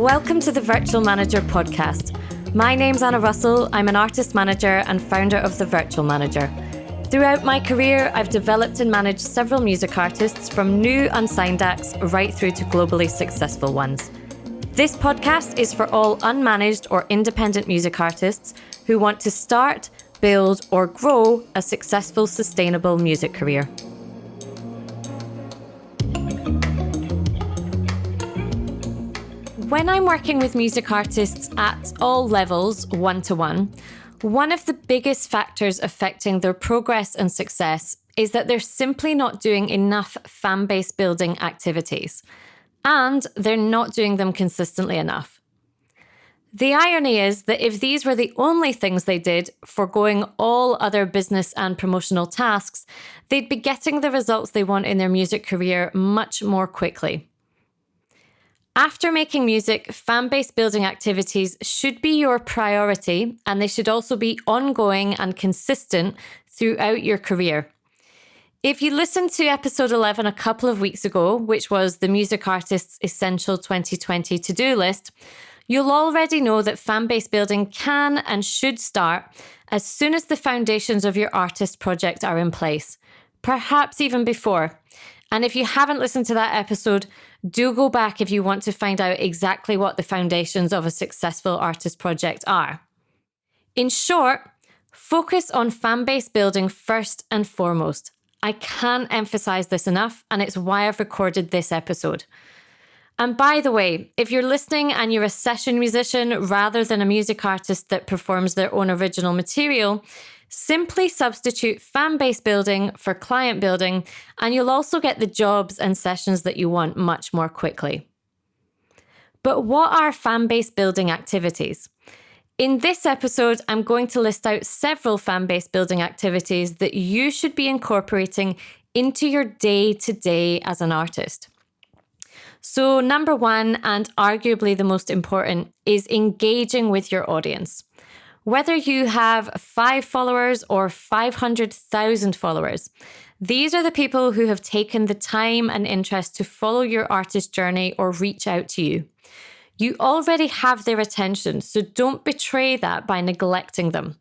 Welcome to the Virtual Manager podcast. My name's Anna Russell. I'm an artist manager and founder of The Virtual Manager. Throughout my career, I've developed and managed several music artists from new unsigned acts right through to globally successful ones. This podcast is for all unmanaged or independent music artists who want to start, build, or grow a successful, sustainable music career. When I'm working with music artists at all levels, one-to-one, one of the biggest factors affecting their progress and success is that they're simply not doing enough fan base building activities, and they're not doing them consistently enough. The irony is that if these were the only things they did, foregoing all other business and promotional tasks, they'd be getting the results they want in their music career much more quickly. After making music, fan base building activities should be your priority, and they should also be ongoing and consistent throughout your career. If you listened to episode 11 a couple of weeks ago, which was the Music Artist's Essential 2020 to-do list, you'll already know that fan base building can and should start as soon as the foundations of your artist project are in place, perhaps even before. And if you haven't listened to that episode, do go back if you want to find out exactly what the foundations of a successful artist project are. In short, focus on fan base building first and foremost. I can't emphasize this enough, and it's why I've recorded this episode. And by the way, if you're listening and you're a session musician rather than a music artist that performs their own original material, simply substitute fan base building for client building, and you'll also get the jobs and sessions that you want much more quickly. But what are fan base building activities? In this episode, I'm going to list out several fan base building activities that you should be incorporating into your day-to-day as an artist. So number one, and arguably the most important, is engaging with your audience. Whether you have 5 followers or 500,000 followers, these are the people who have taken the time and interest to follow your artist journey or reach out to you. You already have their attention, so don't betray that by neglecting them.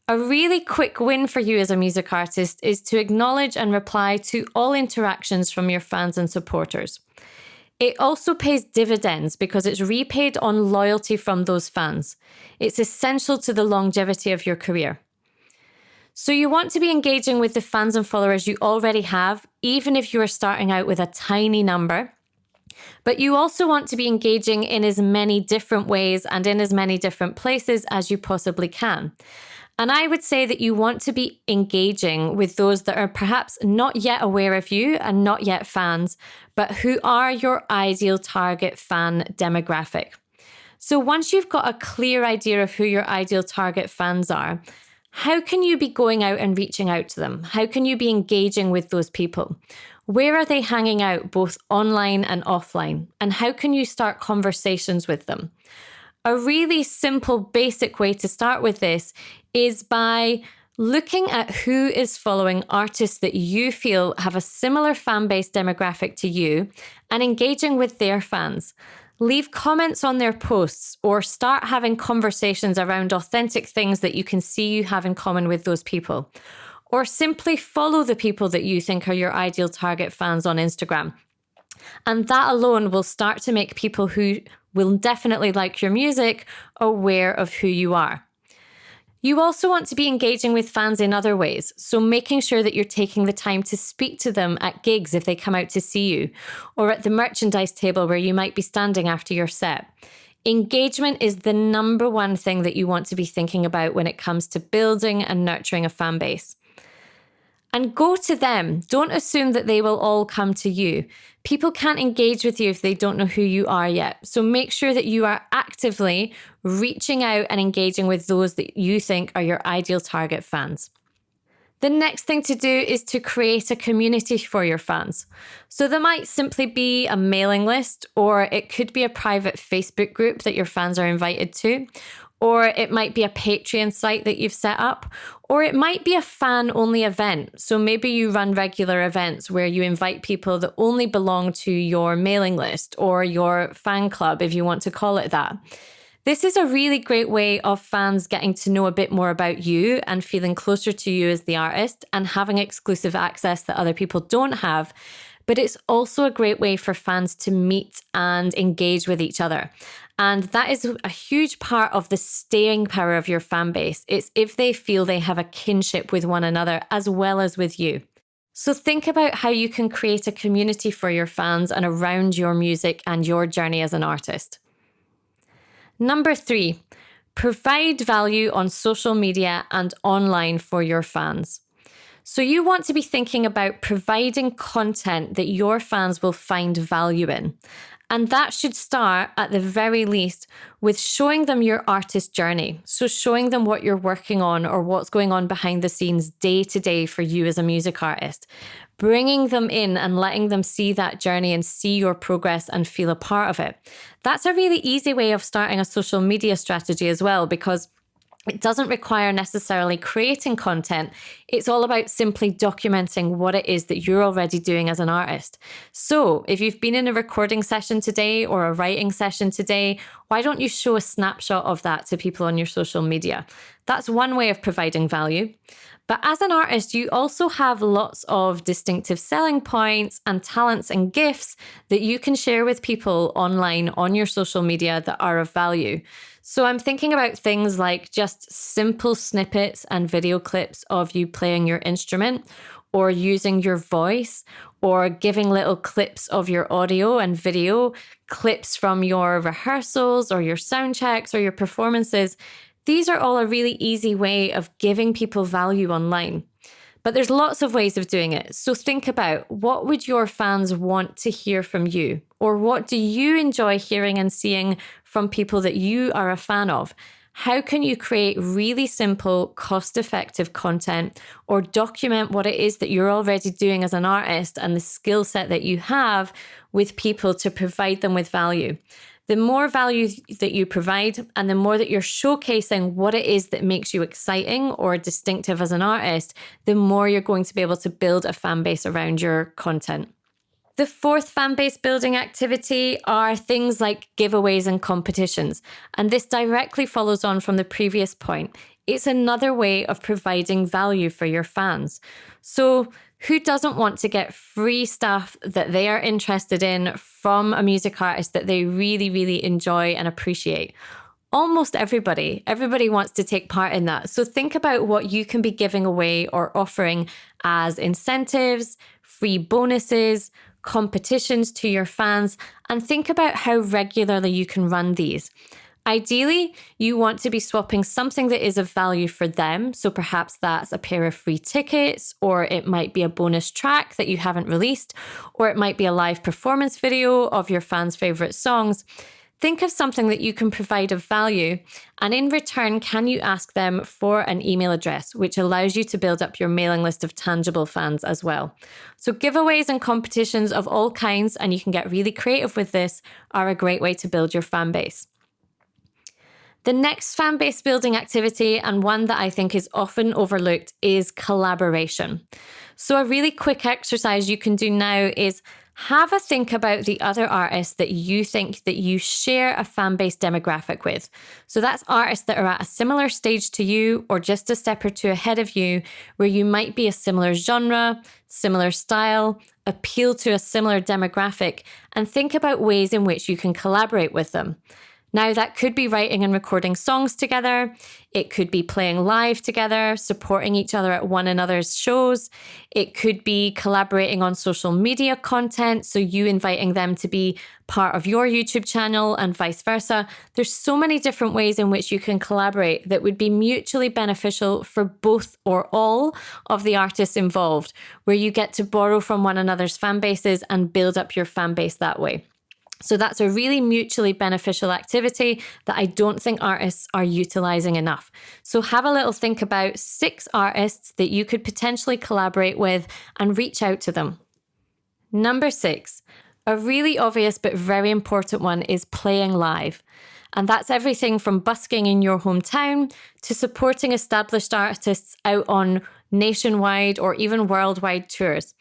A really quick win for you as a music artist is to acknowledge and reply to all interactions from your fans and supporters. It also pays dividends because it's repaid on loyalty from those fans. It's essential to the longevity of your career. So you want to be engaging with the fans and followers you already have, even if you are starting out with a tiny number. But you also want to be engaging in as many different ways and in as many different places as you possibly can. And I would say that you want to be engaging with those that are perhaps not yet aware of you and not yet fans, but who are your ideal target fan demographic. So once you've got a clear idea of who your ideal target fans are, how can you be going out and reaching out to them? How can you be engaging with those people? Where are they hanging out, both online and offline? And how can you start conversations with them? A really simple, basic way to start with this is by looking at who is following artists that you feel have a similar fan base demographic to you and engaging with their fans. Leave comments on their posts or start having conversations around authentic things that you can see you have in common with those people. Or simply follow the people that you think are your ideal target fans on Instagram. And that alone will start to make people who will definitely like your music aware of who you are. You also want to be engaging with fans in other ways, so making sure that you're taking the time to speak to them at gigs if they come out to see you, or at the merchandise table where you might be standing after your set. Engagement is the number one thing that you want to be thinking about when it comes to building and nurturing a fan base. And go to them. Don't assume that they will all come to you. People can't engage with you if they don't know who you are yet. So make sure that you are actively reaching out and engaging with those that you think are your ideal target fans. The next thing to do is to create a community for your fans. So there might simply be a mailing list, or it could be a private Facebook group that your fans are invited to. or it might be a Patreon site that you've set up, or it might be a fan-only event. So maybe you run regular events where you invite people that only belong to your mailing list or your fan club, if you want to call it that. This is a really great way of fans getting to know a bit more about you and feeling closer to you as the artist and having exclusive access that other people don't have. But it's also a great way for fans to meet and engage with each other. And that is a huge part of the staying power of your fan base. It's if they feel they have a kinship with one another as well as with you. So think about how you can create a community for your fans and around your music and your journey as an artist. Number 3, provide value on social media and online for your fans. So you want to be thinking about providing content that your fans will find value in. And that should start, at the very least, with showing them your artist journey. So showing them what you're working on or what's going on behind the scenes day to day for you as a music artist. Bringing them in and letting them see that journey and see your progress and feel a part of it. That's a really easy way of starting a social media strategy as well, because it doesn't require necessarily creating content. It's all about simply documenting what it is that you're already doing as an artist. So if you've been in a recording session today or a writing session today, why don't you show a snapshot of that to people on your social media? That's one way of providing value. But as an artist, you also have lots of distinctive selling points and talents and gifts that you can share with people online on your social media that are of value. So I'm thinking about things like just simple snippets and video clips of you playing your instrument or using your voice or giving little clips of your audio and video, clips from your rehearsals or your sound checks or your performances. These are all a really easy way of giving people value online. But there's lots of ways of doing it. So think about, what would your fans want to hear from you? Or what do you enjoy hearing and seeing from people that you are a fan of? How can you create really simple, cost-effective content or document what it is that you're already doing as an artist and the skill set that you have with people to provide them with value? The more value that you provide and the more that you're showcasing what it is that makes you exciting or distinctive as an artist, the more you're going to be able to build a fan base around your content. The fourth fan base building activity are things like giveaways and competitions. And this directly follows on from the previous point. It's another way of providing value for your fans. So who doesn't want to get free stuff that they are interested in from a music artist that they really, really enjoy and appreciate? Almost everybody. Everybody wants to take part in that. So think about what you can be giving away or offering as incentives, free bonuses, competitions to your fans, and think about how regularly you can run these. Ideally, you want to be swapping something that is of value for them. So perhaps that's a pair of free tickets, or it might be a bonus track that you haven't released, or it might be a live performance video of your fans' favorite songs. Think of something that you can provide of value, and in return, can you ask them for an email address, which allows you to build up your mailing list of tangible fans as well. So giveaways and competitions of all kinds, and you can get really creative with this, are a great way to build your fan base. The next fan base building activity, and one that I think is often overlooked, is collaboration. So a really quick exercise you can do now is have a think about the other artists that you think that you share a fan base demographic with. So that's artists that are at a similar stage to you or just a step or two ahead of you, where you might be a similar genre, similar style, appeal to a similar demographic, and think about ways in which you can collaborate with them. Now, that could be writing and recording songs together. It could be playing live together, supporting each other at one another's shows. It could be collaborating on social media content, so you inviting them to be part of your YouTube channel and vice versa. There's so many different ways in which you can collaborate that would be mutually beneficial for both or all of the artists involved, where you get to borrow from one another's fan bases and build up your fan base that way. So that's a really mutually beneficial activity that I don't think artists are utilizing enough. So have a little think about 6 artists that you could potentially collaborate with and reach out to them. Number 6, a really obvious but very important one is playing live. And that's everything from busking in your hometown to supporting established artists out on nationwide or even worldwide tours.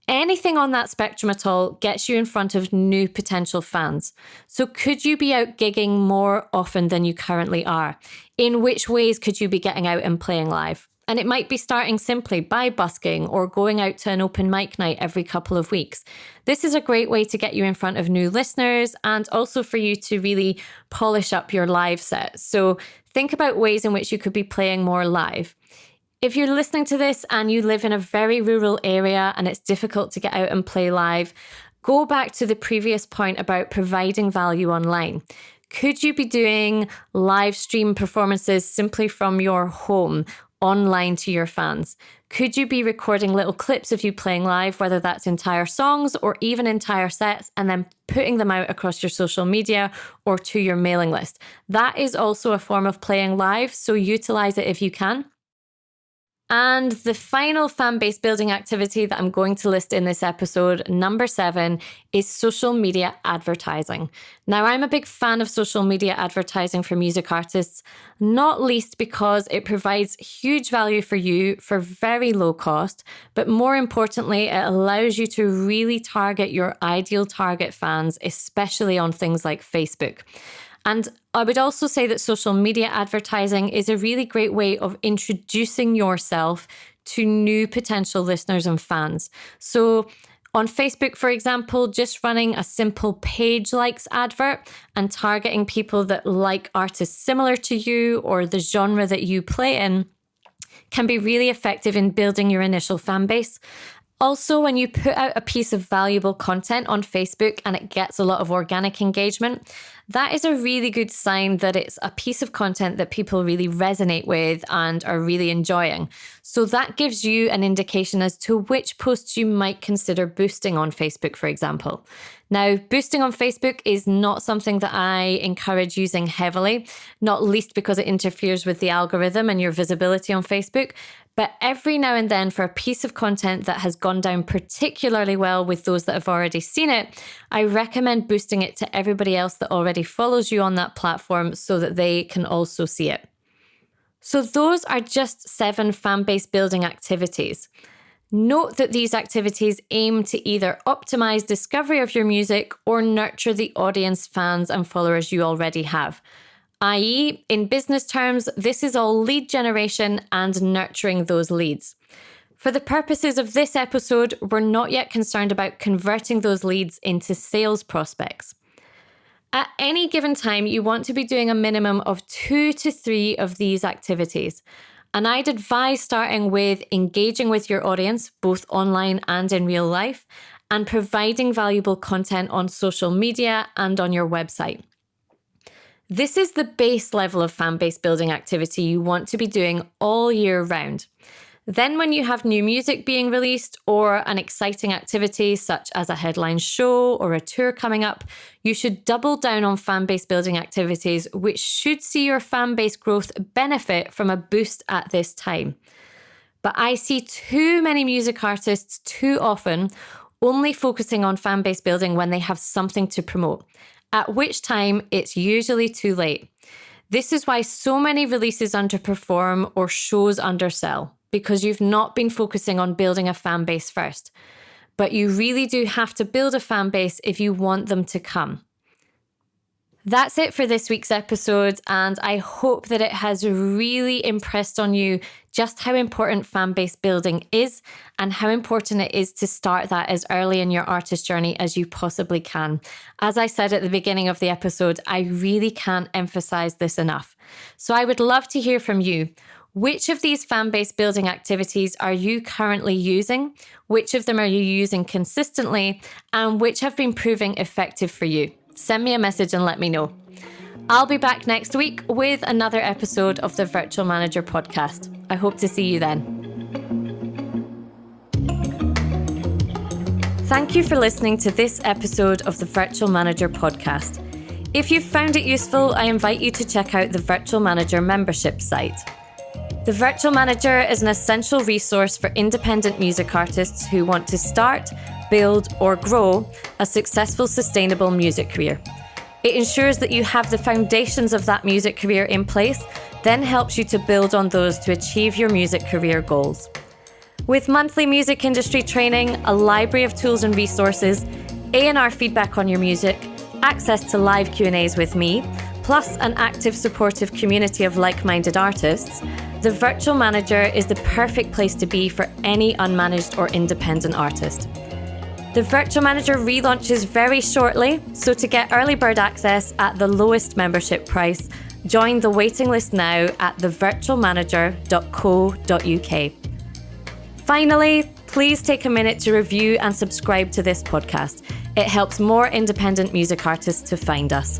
Anything on that spectrum at all gets you in front of new potential fans. So could you be out gigging more often than you currently are? In which ways could you be getting out and playing live? And it might be starting simply by busking or going out to an open mic night every couple of weeks. This is a great way to get you in front of new listeners and also for you to really polish up your live set. So think about ways in which you could be playing more live. If you're listening to this and you live in a very rural area and it's difficult to get out and play live, go back to the previous point about providing value online. Could you be doing live stream performances simply from your home online to your fans? Could you be recording little clips of you playing live, whether that's entire songs or even entire sets, and then putting them out across your social media or to your mailing list? That is also a form of playing live, so utilize it if you can. And the final fan base building activity that I'm going to list in this episode, number 7, is social media advertising. Now, I'm a big fan of social media advertising for music artists, not least because it provides huge value for you for very low cost, but more importantly, it allows you to really target your ideal target fans, especially on things like Facebook. And I would also say that social media advertising is a really great way of introducing yourself to new potential listeners and fans. So on Facebook, for example, just running a simple page likes advert and targeting people that like artists similar to you or the genre that you play in can be really effective in building your initial fan base. Also, when you put out a piece of valuable content on Facebook and it gets a lot of organic engagement, that is a really good sign that it's a piece of content that people really resonate with and are really enjoying. So that gives you an indication as to which posts you might consider boosting on Facebook, for example. Now, boosting on Facebook is not something that I encourage using heavily, not least because it interferes with the algorithm and your visibility on Facebook. But every now and then, for a piece of content that has gone down particularly well with those that have already seen it, I recommend boosting it to everybody else that already follows you on that platform so that they can also see it. So those are just 7 fan base building activities. Note that these activities aim to either optimize discovery of your music or nurture the audience, fans, and followers you already have. I.e., in business terms, this is all lead generation and nurturing those leads. For the purposes of this episode, we're not yet concerned about converting those leads into sales prospects. At any given time, you want to be doing a minimum of 2 to 3 of these activities. And I'd advise starting with engaging with your audience, both online and in real life, and providing valuable content on social media and on your website. This is the base level of fan base building activity you want to be doing all year round. Then when you have new music being released or an exciting activity such as a headline show or a tour coming up, you should double down on fan base building activities, which should see your fan base growth benefit from a boost at this time. But I see too many music artists too often only focusing on fan base building when they have something to promote, at which time it's usually too late. This is why so many releases underperform or shows undersell, because you've not been focusing on building a fan base first. But you really do have to build a fan base if you want them to come. That's it for this week's episode, and I hope that it has really impressed on you just how important fan base building is and how important it is to start that as early in your artist journey as you possibly can. As I said at the beginning of the episode, I really can't emphasize this enough. So I would love to hear from you. Which of these fan base building activities are you currently using? Which of them are you using consistently? And which have been proving effective for you? Send me a message and let me know. I'll be back next week with another episode of the Virtual Manager podcast. I hope to see you then. Thank you for listening to this episode of the Virtual Manager podcast. If you've found it useful, I invite you to check out the Virtual Manager membership site. The Virtual Manager is an essential resource for independent music artists who want to start, build, or grow a successful, sustainable music career. It ensures that you have the foundations of that music career in place, then helps you to build on those to achieve your music career goals. With monthly music industry training, a library of tools and resources, A&R feedback on your music, access to live Q&As with me, plus an active supportive community of like-minded artists, the Virtual Manager is the perfect place to be for any unmanaged or independent artist. The Virtual Manager relaunches very shortly, so to get early bird access at the lowest membership price, join the waiting list now at thevirtualmanager.co.uk. Finally, please take a minute to review and subscribe to this podcast. It helps more independent music artists to find us.